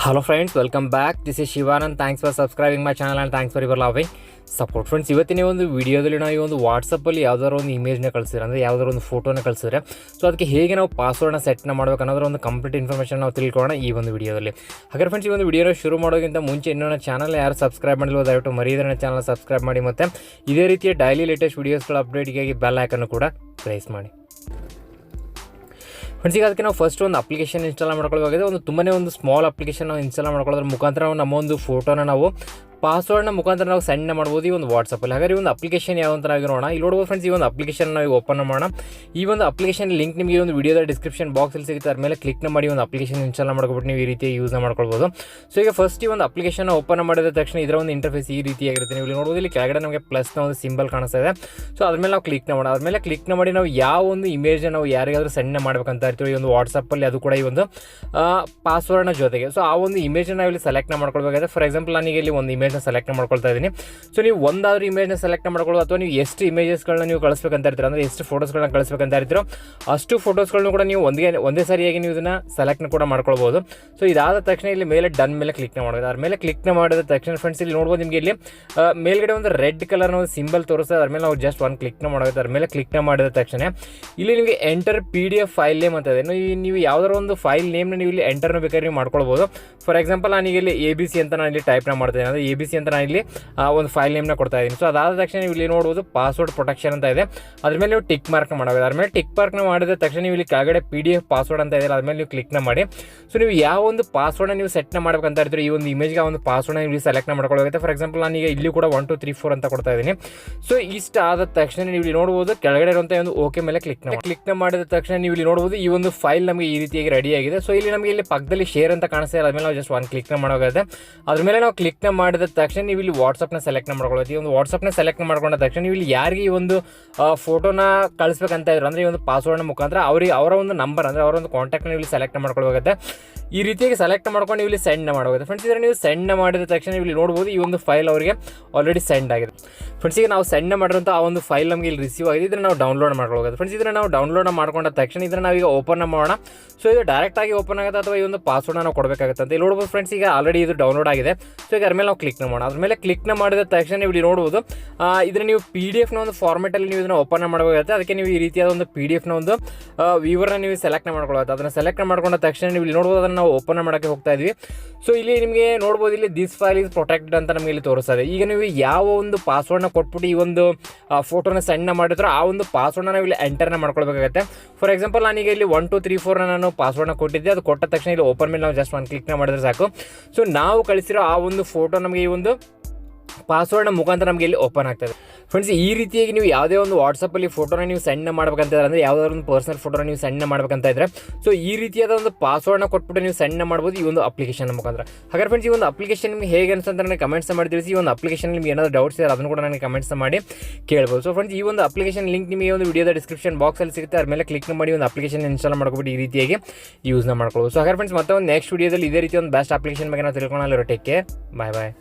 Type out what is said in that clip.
Hello friends, welcome back. This is Shivanand. Thanks for subscribing my channel and thanks for your loving support. Friends, ಇವತ್ತಿನ ಒಂದು ವಿಡಿಯೋದಲ್ಲಿ ನಾವು ಈ ಒಂದು ವಾಟ್ಸಪ್ಪಲ್ಲಿ ಯಾವ್ದಾದ್ರು ಒಂದು ಇಮೇಜ್ನ ಕಳಿಸಿದ್ರೆ ಅಂದರೆ ಯಾವ್ದಾದ್ರು ಒಂದು ಫೋಟೋನ ಕಳಿಸಿದ್ರೆ ಸೊ ಅದಕ್ಕೆ ಹೇಗೆ ನಾವು ಪಾಸ್ವರ್ಡ್ನ ಸೆಟ್ನ ಮಾಡಬೇಕು ಅನ್ನೋದ್ರ ಒಂದು ಕಂಪ್ಲೀಟ್ ಇನ್ಫಾರ್ಮೇಷನ್ ನಾವು ತಿಳ್ಕೊಳ್ಳೋಣ ಈ ಒಂದು ವಿಡಿಯೋದಲ್ಲಿ. ಹಾಗಾದ್ರೆ ಫ್ರೆಂಡ್ಸ್, ಈ ಒಂದು ವಿಡಿಯೋನ ಶುರು ಮಾಡೋಕ್ಕಿಂತ ಮುಂಚೆ ಇನ್ನೂ ನನ್ನ ಚಾನಲ್ ಯಾರು ಸಬ್ಸ್ಕ್ರೈಬ್ ಮಾಡಿಲ್ವೋ ದಯವಿಟ್ಟು ಮರೆಯದೇ ನನ್ನ ಚಾನಲ್ ಸಬ್ಸ್ಕ್ರೈಬ್ ಮಾಡಿ ಮತ್ತು ಇದೇ ರೀತಿಯ ಡೈಲಿ ಲೇಟೆಸ್ಟ್ ವೀಡಿಯೋಸ್ಗಳ ಅಪ್ಡೇಟ್ಗಾಗಿ ಬೆಲ್ ಐಕನ್ನು ಕೂಡ ಪ್ರೆಸ್ ಮಾಡಿ. ಫ್ರೆಂಡ್ಸ್, ಈಗ ಅದಕ್ಕೆ ನಾವು ಫಸ್ಟ್ ಒಂದು ಅಪ್ಲಿಕೇಶನ್ ಇನ್ಸ್ಟಾಲ್ ಮಾಡ್ಕೊಳ್ಬೇಕಾಗಿದೆ. ಒಂದು ತುಂಬನೇ ಒಂದು ಸ್ಮಾಲ್ ಅಪ್ಲಿಕೇಶನ್ ನಾವು ಇನ್ಸ್ಟಾಲ್ ಮಾಡ್ಕೊಳ್ಳೋದ್ರ ಮುಖಾಂತರ ನಮ್ಮ ಒಂದು ಫೋಟೋನ ನಾವು ಪಾಸ್ವರ್ಡ್ನ ಮುಖಾಂತರ ನಾವು ಸೆಂಡ್ ಮಾಡ್ಬೋದು ಈ ಒಂದು ವಾಟ್ಸಪ್ಪಲ್ಲಿ. ಹಾಗಾದ್ರೆ ಈ ಒಂದು ಅಪ್ಲಿಕೇಶನ್ ಯಾವ ಅಂತ ನಾವು ನೋಡೋಣ. ಇಲ್ಲಿ ನೋಡ್ಬೋದು ಫ್ರೆಂಡ್ಸ್, ಈ ಒಂದು ಅಪ್ಲಿಕೇಶನ್ ನಾವು ಓಪನ್ ಮಾಡೋಣ. ಈ ಒಂದು ಅಪ್ಲಿಕೇಶನ್ ಲಿಂಕ್ ನಿಮಗೆ ಒಂದು ವಿಡಿಯೋದ ಡಿಸ್ಕ್ರಿಪ್ಷನ್ ಬಾಕ್ಸಲ್ಲಿ ಸಿಗುತ್ತೆ. ಅದ್ರ ಮೇಲೆ ಕ್ಲಿಕ್ ಮಾಡಿ ಒಂದು ಅಪ್ಲಿಕೇಶನ್ ಇನ್ಸ್ಟಾಲ್ ಮಾಡ್ಕೊಬಿಟ್ಟು ನೀವು ಈ ರೀತಿ ಯೂಸ್ ಮಾಡ್ಕೊಳ್ಬೋದು. ಸೊ ಈಗ ಫಸ್ಟ್ ಈ ಒಂದು ಅಪ್ಲಿಕೇಶನ್ ಓಪನ್ ಮಾಡಿದ ತಕ್ಷಣ ಇದರ ಒಂದು ಇಂಟರ್ಫೇಸ್ ಈ ರೀತಿಯಾಗಿರುತ್ತೆ. ನೀವು ಇಲ್ಲಿ ನೋಡ್ಬೋದು, ಇಲ್ಲಿ ಕೆಳಗಡೆ ನಮಗೆ ಪ್ಲಸ್ನ ಒಂದು ಸಿಂಬಲ್ ಕಾಣಿಸ್ತಾ ಇದೆ. ಸೊ ಅದ್ಮೇಲೆ ನಾವು ಕ್ಲಿಕ್ ಮಾಡೋಣ. ಅದ್ಮೇಲೆ ಕ್ಲಿಕ್ ಮಾಡಿ ನಾವು ಯಾವ ಒಂದು ಇಮೇಜ್ನ ನಾವು ಯಾರಿಗಾದ್ರೂ ಸೆಂಡ್ ಮಾಡ್ಬೇಕಂತ ಇರ್ತೀವಿ ಈ ಒಂದು ವಾಟ್ಸಪ್ಪಲ್ಲಿ, ಅದು ಕೂಡ ಈ ಒಂದು ಪಾಸ್ವರ್ಡ್ನ ಜೊತೆಗೆ. ಸೊ ಆ ಒಂದು ಇಮೇಜ್ನ ನಾವು ಇಲ್ಲಿ ಸೆಲೆಕ್ಟ್ ಮಾಡ್ಕೊಳ್ಬೇಕಾಗಿದೆ. ಫಾರ್ ಎಕ್ಸಾಂಪಲ್, ನಾನೀಗ ಇಲ್ಲಿ ಒಂದು ಇಮೇಜ್ನ ಸೆಲೆಕ್ಟ್ ಮಾಡ್ಕೊಳ್ತಾ ಇದ್ದೀನಿ. ಸೊ ನೀವು ಒಂದಾದ್ರೂ ಇಮೇಜ್ನ ಸೆಲೆಕ್ಟ್ ಮಾಡ್ಕೊಳ್ಳೋ ಅಥವಾ ನೀವು ಎಷ್ಟು ಇಮೇಜಸ್ಗಳನ್ನ ನೀವು ಕಳಿಸ್ಬೇಕಂತ ಇರ್ತೀರೋ, ಅಂದರೆ ಎಷ್ಟು ಫೋಟೋಸ್ಗಳನ್ನ ಕಳಿಸ್ಬೇಕಂತ ಇರ್ತೀರೋ ಅಷ್ಟು ಫೋಟೋಸ್ಗಳನ್ನು ಕೂಡ ನೀವು ಒಂದೇ ಸಾರಿಯಾಗಿ ನೀವು ಇದನ್ನು ಸೆಲೆಕ್ಟ್ನ ಕೂಡ ಮಾಡ್ಕೊಳ್ಬೋದು. ಸೊ ಇದಾದ ತಕ್ಷಣ ಇಲ್ಲಿ ಮೇಲೆ ಡನ್ ಮೇಲೆ ಕ್ಲಿಕ್ ಮಾಡೋದು. ಅದ್ರ ಮೇಲೆ ಕ್ಲಿಕ್ ಮಾಡಿದ ತಕ್ಷಣ ಫ್ರೆಂಡ್ಸ್, ಇಲ್ಲಿ ನೋಡ್ಬೋದು ನಿಮಗೆ ಇಲ್ಲಿ ಮೇಲ್ಗಡೆ ಒಂದು ರೆಡ್ ಕಲರ್ನ ಒಂದು ಸಿಂಬಲ್ ತೋರಿಸ್ತದೆ. ಅದ್ರ ಮೇಲೆ ನಾವು ಜಸ್ಟ್ ಒಂದು ಕ್ಲಿಕ್ನ ಮಾಡೋದು. ಅದ್ರ ಮೇಲೆ ಕ್ಲಿಕ್ನ ಮಾಡಿದ ತಕ್ಷಣ ಇಲ್ಲಿ ನಿಮಗೆ ಎಂಟರ್ PDF ಫೈಲ್ ನೇಮ್ ಅಂತ ಇದೆ. ನೀವು ಯಾವ್ದಾದ್ರು ಒಂದು ಫೈಲ್ ನೇಮ್ನ ನೀವು ಇಲ್ಲಿ ಎಂಟರ್ನ ಬೇಕಾದ್ರೆ ನೀವು ಮಾಡ್ಕೊಳ್ಬೋದು. ಫಾರ್ ಎಕ್ಸಾಂಪಲ್, ನಾನೀಗ ಇಲ್ಲಿ ABC ಅಂತ ನಾನು ಇಲ್ಲಿ ಟೈಪ್ನ ಮಾಡ್ತೀನಿ. ಅಂದರೆ ABC ಅಂತ ನಾನು ಇಲ್ಲಿ ಒಂದು ಫೈಲ್ ನೇಮ್ನ ಕೊಡ್ತಾ ಇದ್ದೀನಿ. ಸೊ ಅದಾದ ತಕ್ಷಣ ನೀವು ಇಲ್ಲಿ ನೋಡ್ಬೋದು ಪಾಸ್ವರ್ಡ್ ಪ್ರೊಟೆಕ್ಷನ್ ಅಂತ ಇದೆ. ಅದ್ರ ಮೇಲೆ ನೀವು ಟಿಕ್ ಮಾರ್ಕ್ನ ಮಾಡಬೇಕು. ಅದ್ರ ಮೇಲೆ ಟಿಕ್ ಮಾರ್ಕ್ನ ಮಾಡಿದ ತಕ್ಷಣ ನೀವು ಇಲ್ಲಿ ಕೆಳಗಡೆ PDF ಪಾಸ್ವರ್ಡ್ ಅಂತ ಇದೆ, ಅದ್ರ ಮೇಲೆ ನೀವು ಕ್ಲಿಕ್ನ ಮಾಡಿ. ಸೊ ನೀವು ಯಾವ ಒಂದು ಪಾಸ್ವರ್ಡ್ನ ನೀವು ಸೆಟ್ನ ಮಾಡ್ಬೇಕಂತ ಇರ್ತೀರಿ ಈ ಒಂದು ಇಮೇಜ್ಗೆ ಆ ಒಂದು ಪಾಸ್ವರ್ಡ್ನ ನೀವು ಸೆಲೆಕ್ಟ್ ಮಾಡ್ಕೊಳ್ಳೋಗುತ್ತೆ. ಫಾರ್ ಎಕ್ಸಾಂಪಲ್, ನಾನೀಗ ಇಲ್ಲಿ ಕೂಡ 1 2 3 4 ಅಂತ ಕೊಡ್ತಾ ಇದ್ದೀನಿ. ಸೊ ಇಷ್ಟ ಆದ ತಕ್ಷಣ ನೀವು ಇಲ್ಲಿ ನೋಡ್ಬೋದು ಕೆಳಗಡೆ ಇರುವಂಥ ಒಂದು ಓಕೆ ಮೇಲೆ ಕ್ಲಿಕ್ನ ಮಾಡಿದ ತಕ್ಷಣ ನೀವು ಇಲ್ಲಿ ನೋಡ್ಬೋದು ಈ ಒಂದು ಫೈಲ್ ನಮಗೆ ಈ ರೀತಿಯಾಗಿ ರೆಡಿ ಆಗಿದೆ. ಸೊ ಇಲ್ಲಿ ನಮಗೆ ಇಲ್ಲಿ ಪಕ್ಕದಲ್ಲಿ ಶೇರ್ ಅಂತ ಕಾಣಿಸ್ತಾ ಇದೆ. ಅದ್ಮೇಲೆ ನಾವು ಜಸ್ಟ್ ಒಂದು ಕ್ಲಿಕ್ನ ಮಾಡೋಗುತ್ತೆ. ಅದ್ರ ಮೇಲೆ ನಾವು ಕ್ಲಿಕ್ನ ಮಾಡಿದ ತಕ್ಷಣ ನೀವು ಇಲ್ಲಿ ವಾಟ್ಸಪ್ನ ಸೆಲೆಕ್ಟ್ ಮಾಡ್ಕೊಳ್ಳೋದು. ಈ ಒಂದು ವಾಟ್ಸಪ್ನ ಸೆಲೆಕ್ಟ್ ಮಾಡ್ಕೊಂಡ ತಕ್ಷಣ ನೀವು ಇಲ್ಲಿ ಯಾರಿಗೆ ಈ ಒಂದು ಫೋಟೋನ ಕಳಿಸ್ಬೇಕಂತ ಇದ್ರು ಅಂದರೆ ಈ ಒಂದು ಪಾಸ್ವರ್ಡ್ನ ಮುಖಾಂತರ ಅವರ ಒಂದು ನಂಬರ್ ಅಂದರೆ ಅವರ ಒಂದು ಕಾಂಟ್ಯಾಕ್ಟ್ನ ನೀವು ಇಲ್ಲಿ ಸೆಲೆಕ್ಟ್ ಮಾಡ್ಕೊಳ್ಬೇಕಾಗುತ್ತೆ. ಈ ರೀತಿಯಾಗಿ ಸೆಲೆಕ್ಟ್ ಮಾಡ್ಕೊಂಡು ನೀವು ಇಲ್ಲಿ ಸೆಂಡ್ ಮಾಡೋಗುತ್ತೆ. ಫ್ರೆಂಡ್ಸ್, ಇದನ್ನು ನೀವು ಸೆಂಡ್ ಮಾಡಿದ ತಕ್ಷಣ ನೀವು ಇಲ್ಲಿ ನೋಡ್ಬೋದು ಈ ಒಂದು ಫೈಲ್ ಅವರಿಗೆ ಆಲ್ರೆಡಿ ಸೆಂಡ್ ಆಗಿದೆ. ಫ್ರೆಂಡ್ಸ್, ಈಗ ನಾವು ಸೆಂಡ್ ಮಾಡಿರೋಂಥ ಆ ಒಂದು ಫೈಲ್ ನಮಗೆ ಇಲ್ಲಿ ರಿಸೀವ್ ಆಗಿದೆ. ಇದನ್ನು ನಾವು ಡೌನ್ಲೋಡ್ ಮಾಡ್ಕೊಳ್ಳೋದು. ಫ್ರೆಂಡ್ಸ್, ಇದನ್ನು ನಾವು ಡೌನ್ಲೋಡ್ ಮಾಡ್ಕೊಂಡ ತಕ್ಷಣ ಇದನ್ನು ನಾವೀಗ ಓಪನ್ ಮಾಡೋಣ. ಸೊ ಇದು ಡೈರೆಕ್ಟಾಗಿ ಓಪನ್ ಆಗುತ್ತೆ ಅಥವಾ ಈ ಒಂದು ಪಾಸ್ವರ್ಡ್ನ ನಾವು ಕೊಡಬೇಕಾಗುತ್ತೆ ಅಂತ ಇಲ್ಲಿ ನೋಡ್ಬೋದು. ಫ್ರೆಂಡ್ಸ್, ಈಗ ಆಲ್ರೆಡಿ ಇದು ಡೌನ್ಲೋಡ್ ಆಗಿದೆ. ಸೊ ಈಗ ಅದ್ರ ಮೇಲೆ ನಾವು ಕ್ಲಿಕ್ನ ಮಾಡೋಣ. ಅದ್ರ ಮೇಲೆ ಕ್ಲಿಕ್ನ ಮಾಡಿದ ತಕ್ಷಣ ನೀವು ಇಲ್ಲಿ ನೋಡ್ಬೋದು ಇದನ್ನು ನೀವು PDF ಒಂದು ಫಾರ್ಮೆಟಲ್ಲಿ ನೀವು ಇದನ್ನು ಓಪನ್ ಮಾಡಬೇಕಾಗುತ್ತೆ. ಅದಕ್ಕೆ ನೀವು ಈ ರೀತಿಯಾದ ಒಂದು PDF ಒಂದು ವ್ಯೂವರ್ನ ನೀವು ಸೆಲೆಕ್ಟ್ ಮಾಡ್ಕೊಳ್ಳೋದು. ಅದನ್ನು ಸೆಲೆಕ್ಟ್ ಮಾಡ್ಕೊಂಡ ತಕ್ಷಣ ನೀವು ಇಲ್ಲಿ ನೋಡ್ಬೋದು ಅದನ್ನು ನಾವು ಓಪನ್ ಮಾಡೋಕ್ಕೆ ಹೋಗ್ತಾ ಇದ್ವಿ. ಸೊ ಇಲ್ಲಿ ನಿಮಗೆ ನೋಡ್ಬೋದು ಇಲ್ಲಿ ದಿಸ್ ಫೈಲ್ ಇಸ್ ಪ್ರೊಟೆಕ್ಟೆಡ್ ಅಂತ ನಮಗೆ ಇಲ್ಲಿ ತೋರಿಸ್ತದೆ. ಈಗ ನೀವು ಯಾವ ಒಂದು ಪಾಸ್ವರ್ಡ್ನ ಕೊಟ್ಬಿಟ್ಟು ಈ ಒಂದು ಫೋಟೋನ ಸೆಂಡ್ ಮಾಡಿದ್ರೆ ಆ ಒಂದು ಪಾಸ್ವರ್ಡ್ನ ನಾವು ಇಲ್ಲಿ ಎಂಟರ್ನ ಮಾಡ್ಕೊಳ್ಬೇಕಾಗುತ್ತೆ. ಫಾರ್ ಎಕ್ಸಾಂಪಲ್, ನಾನೀಗ ಇಲ್ಲಿ 1 2 3 4 ನಾನು ಪಾಸ್ವರ್ಡ್ನ ಕೊಟ್ಟಿದ್ದೆ. ಅದು ಕೊಟ್ಟ ತಕ್ಷಣ ಇಲ್ಲಿ ಓಪನ್ ಮೇಲೆ ನಾವು ಜಸ್ಟ್ ಒಂದು ಕ್ಲಿಕ್ನ ಮಾಡಿದ್ರೆ ಸಾಕು. ಸೊ ನಾವು ಕಳಿಸಿರೋ ಆ ಒಂದು ಫೋಟೋ ನಮಗೆ ಈ ಒಂದು ಪಾಸ್ವರ್ಡ್ನ ಮುಖಾಂತರ ನಮಗೆ ಇಲ್ಲಿ ಓಪನ್ ಆಗ್ತದೆ. ಫ್ರೆಂಡ್ಸ್, ಈ ರೀತಿಯಾಗಿ ನೀವು ಯಾವುದೇ ಒಂದು ವಾಟ್ಸಪ್ಪಲ್ಲಿ ಫೋಟೋನ ನೀವು ಸೆಂಡ್ ಮಾಡ್ಬೇಕಂತ ಇದ್ರೆ, ಅಂದರೆ ಯಾವುದಾದ್ರು ಒಂದು ಪರ್ಸನಲ್ ಫೋಟೋನ ನೀವು ಸೆಂಡ್ ಮಾಡ್ಬೇಕಂತ ಇದ್ರೆ ಸೊ ಈ ರೀತಿಯಾದ ಒಂದು ಪಾಸ್ವರ್ಡ್ನ ಕೊಟ್ಬಿಟ್ಟು ನೀವು ಸೆಂಡ್ ಮಾಡ್ಬೋದು ಈ ಒಂದು ಅಪ್ಲಿಕೇಶನ್ ಮುಖಾಂತರ. ಹಾಗಾದ್ರೆ ಫ್ರೆಂಡ್ಸ್, ಈ ಒಂದು ಅಪ್ಲಿಕೇಶನ್ ನಿಮಗೆ ಹೇಗೆ ಅನ್ಸುತ್ತೆ ನನಗೆ ಕಮೆಂಟ್ಸ್ ಮಾಡಿ ತಿಳಿಸಿ. ಈ ಒಂದು ಅಪ್ಲಿಕೇಶನ್ ನಿಮಗೆ ಏನಾದರೂ ಡೌಟ್ಸ್ ಇದೆ ಅದನ್ನು ಕೂಡ ನನಗೆ ಕಮೆಂಟ್ಸ್ ಮಾಡಿ ಕೇಳ್ಬೋದು. ಸೊ ಫ್ರೆಂಡ್ಸ್, ಈ ಒಂದು ಅಪ್ಲಿಕೇಶನ್ ಲಿಂಕ್ ನಿಮಗೆ ಒಂದು ವಿಡಿಯೋದ ಡಿಸ್ಕ್ರಿಪ್ಷನ್ ಬಾಕ್ಸಲ್ಲಿ ಸಿಗುತ್ತೆ. ಅದ್ರ ಮೇಲೆ ಕ್ಲಿಕ್ ಮಾಡಿ ಒಂದು ಅಪ್ಲಿಕೇಶನ್ ಇನ್ಸ್ಟಾಲ್ ಮಾಡ್ಕೊಬಿಟ್ಟು ಈ ರೀತಿಯಾಗಿ ಯೂಸ್ನ ಮಾಡ್ಕೊಳ್ಳೋದು. ಸೊ ಹಾಗಾದ್ರೆ ಫ್ರೆಂಡ್ಸ್, ಮತ್ತೆ ಒಂದು ನೆಕ್ಸ್ಟ್ ವಿಡಿಯೋದಲ್ಲಿ ಇದೇ ರೀತಿ ಒಂದು ಬೆಸ್ಟ್ ಅಪ್ಲಿಕೇಶನ್ ಬಗ್ಗೆ ನಾವು ತಿಳ್ಕೊಳ್ಳೋಣ. ಟೇಕ್ ಕೇರ್, ಬಾಯ್ ಬಾಯ್.